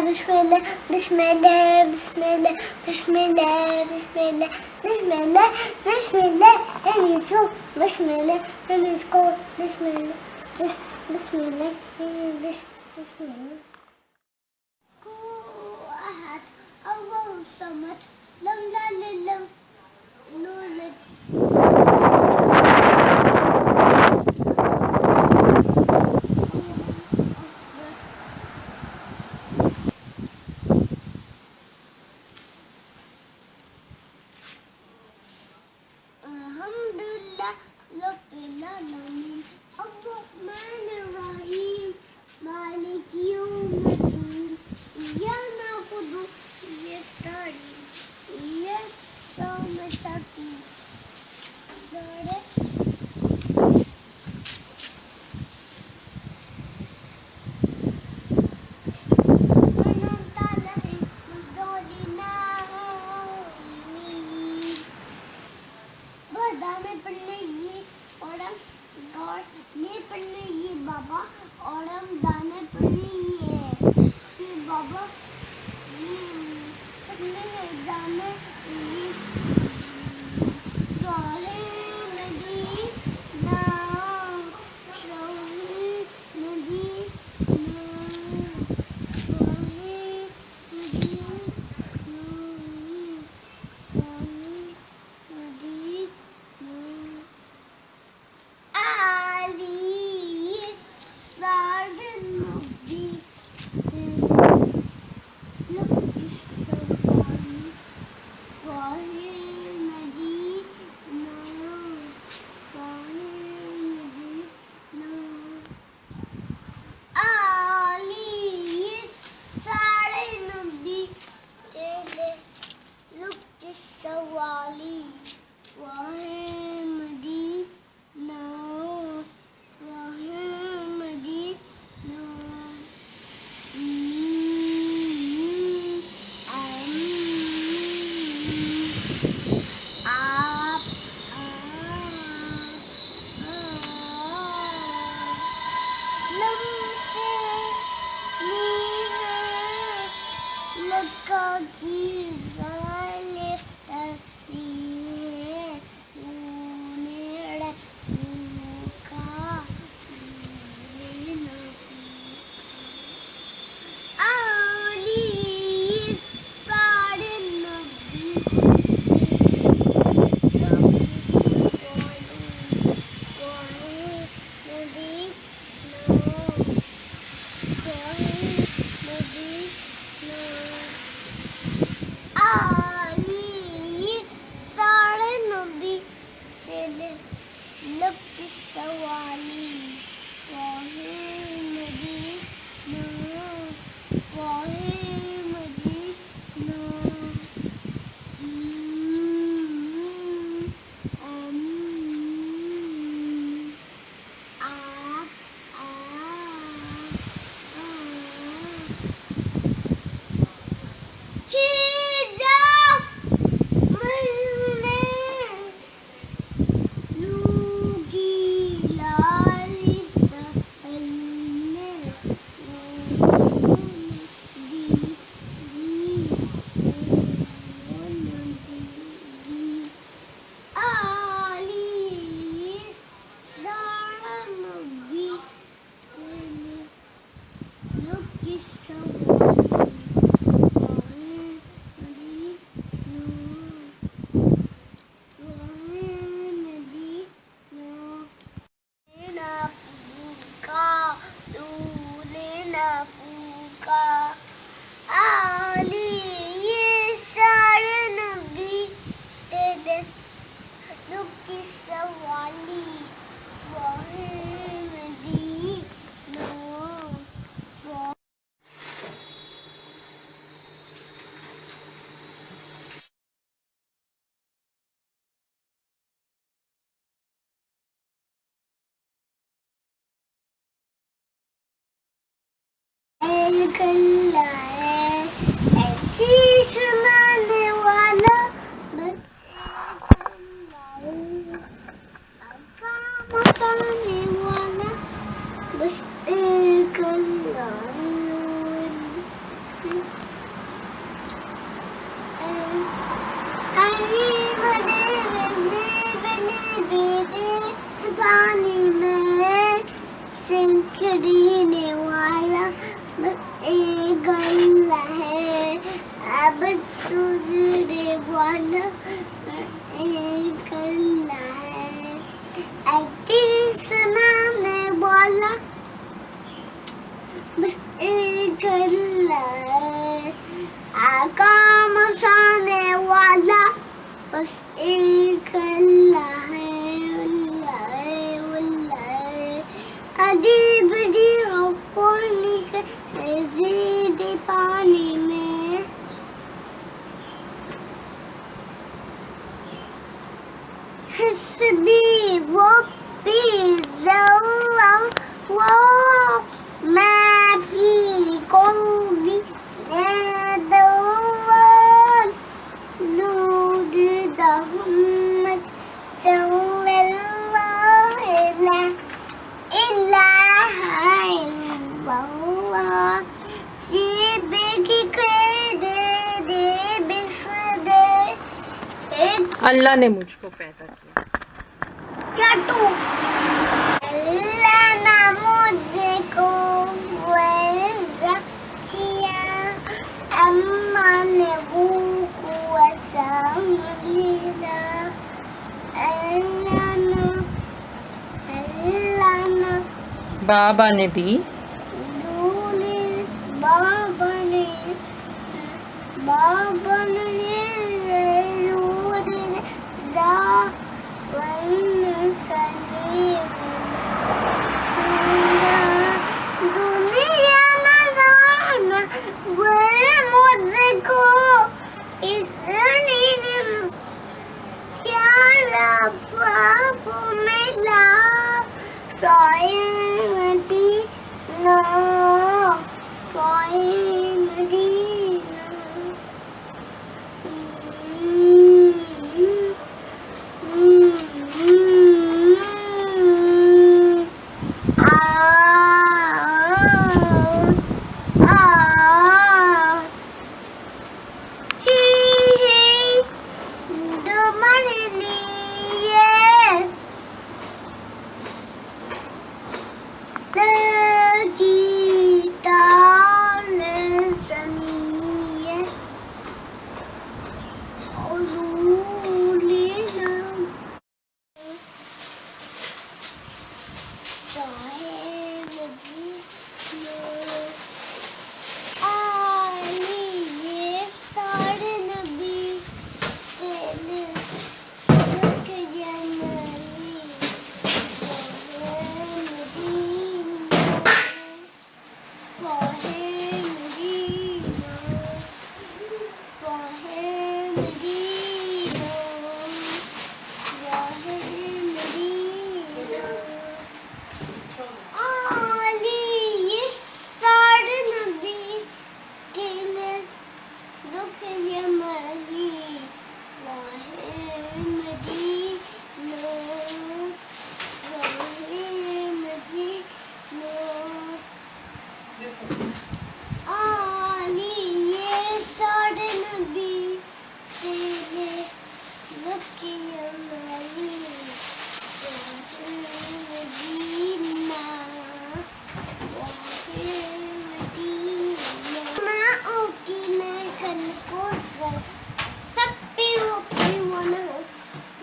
بسم الله بسم الله بسم الله بسم الله بسم الله بسم الله بسم الله هني شوف بسم الله هني سكور بسم الله بسم الله بسم الله أحد الله الصمد لم يلد لم يولد الحمد لله رب العالمين الرحمن الرحيم مالك يوم الدين إياك نعبد وإياك نستعين إياك نستعين दाने पढ़ने ये और हम गौर ले पढ़ने ये बाबा और हम दाने पढ़ने ये बाबा पढ़ने दाने ये स्वाहे नदी ना स्वाहे नदी ना स्वाहे नदी Sawali, Wahemadi, no, Wahemadi, no, up, Lumse, Niha, Lakaki, Sawali, Wahemadi, no, Wahemadi, no, ऐसी सुनाने वाला बताने वाला बस एक अल्लाह खरीदने वाला बस एक गल्ला है अब सुधरने वाला एक गल्ला है सुनाने वाला बस एक गल्ला है काम साने वाला बस एक गल्ला है अजीब दी पानी के पानी में हंसबी वो पिज़्ज़ा वो मैं भी कोई दवान नूर दहमत सल्लल्लाहु इलाहा इल्लल्लाह सीबे की दे बिसदे अल्लाह ने मुझको पैदा किया। क्या तू अल्लाह ने मुझको वैसा किया अम्मा ने वो वैसा मिला अल्लाह ने बाबा ने दी दूली बाबा ने रूद दा वन सलीम दुनिया ना जाना वो मुझको इसने प्यारा बाबू मिला मदीना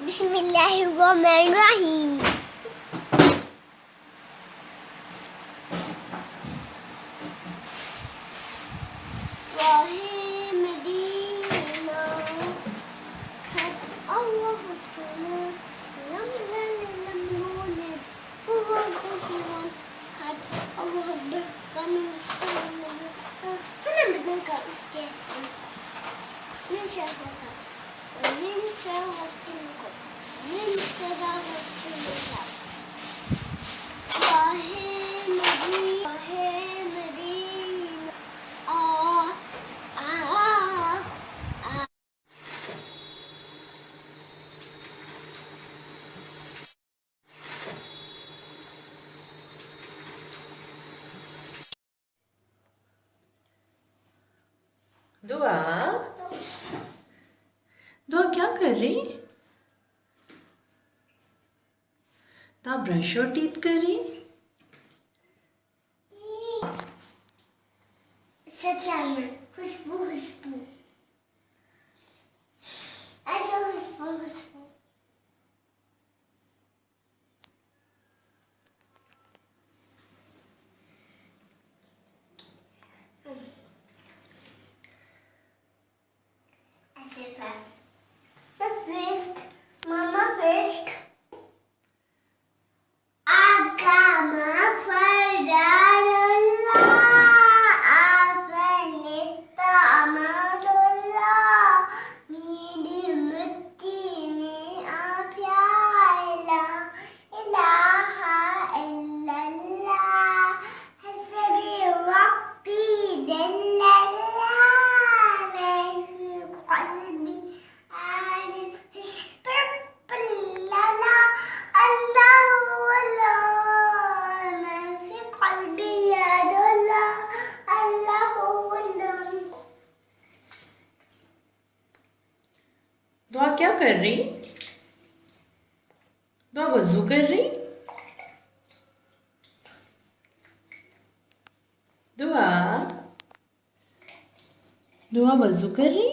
बिस्मिल्लाहिर्रहमानिर्रहीम दुआ दुआ क्या कर रही? ता ब्रश और टीथ कर रही? सचाना खुशबू खुशबू ऐसा खुशबू खुशबू ऐसे पर the best mama best agama farjalullah apne tamadullah midi mutti mein apyala ilaha illallah hasbi rabbi dallallah fi qalbi दुआ क्या कर रही? दुआ वजू कर रही? दुआ दुआ वजू कर रही?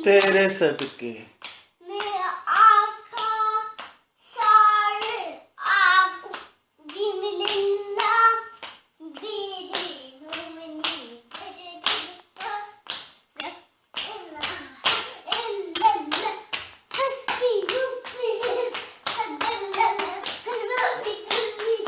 तेरे सदके मेरा आका सारे आपको बिमिल्ला बीदी मोमिनी बजे दिलका इल्लल्लाह हस्बी रब्बी अदल्लल्लाह रब्बी कल्बी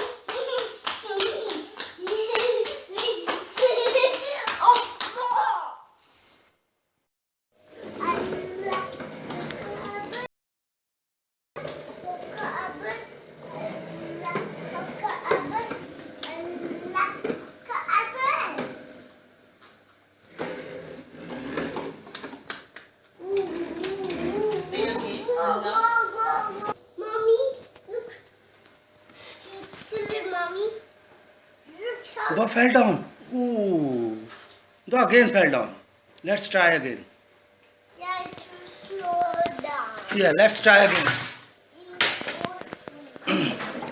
Mommy, look. Silly mommy. Look how. Dua fell down. Ooh. Dua again fell down. Let's try again. Yeah, to slow down. Yeah, let's try again.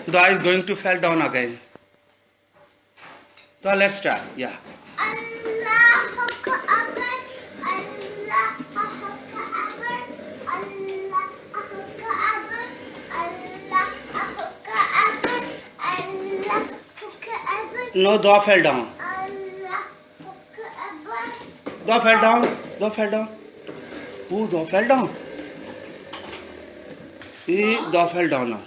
Dua is going to fall down again. Dua, let's try. Yeah. Allahu Akbar. Allahu Akbar. Allahu Akbar. Allahu Akbar. Allahu Akbar. No, Dua fell down. Allahu Akbar. Dua fell down. Dua fell down. Ooh, Dua fell down. Dua fell down now.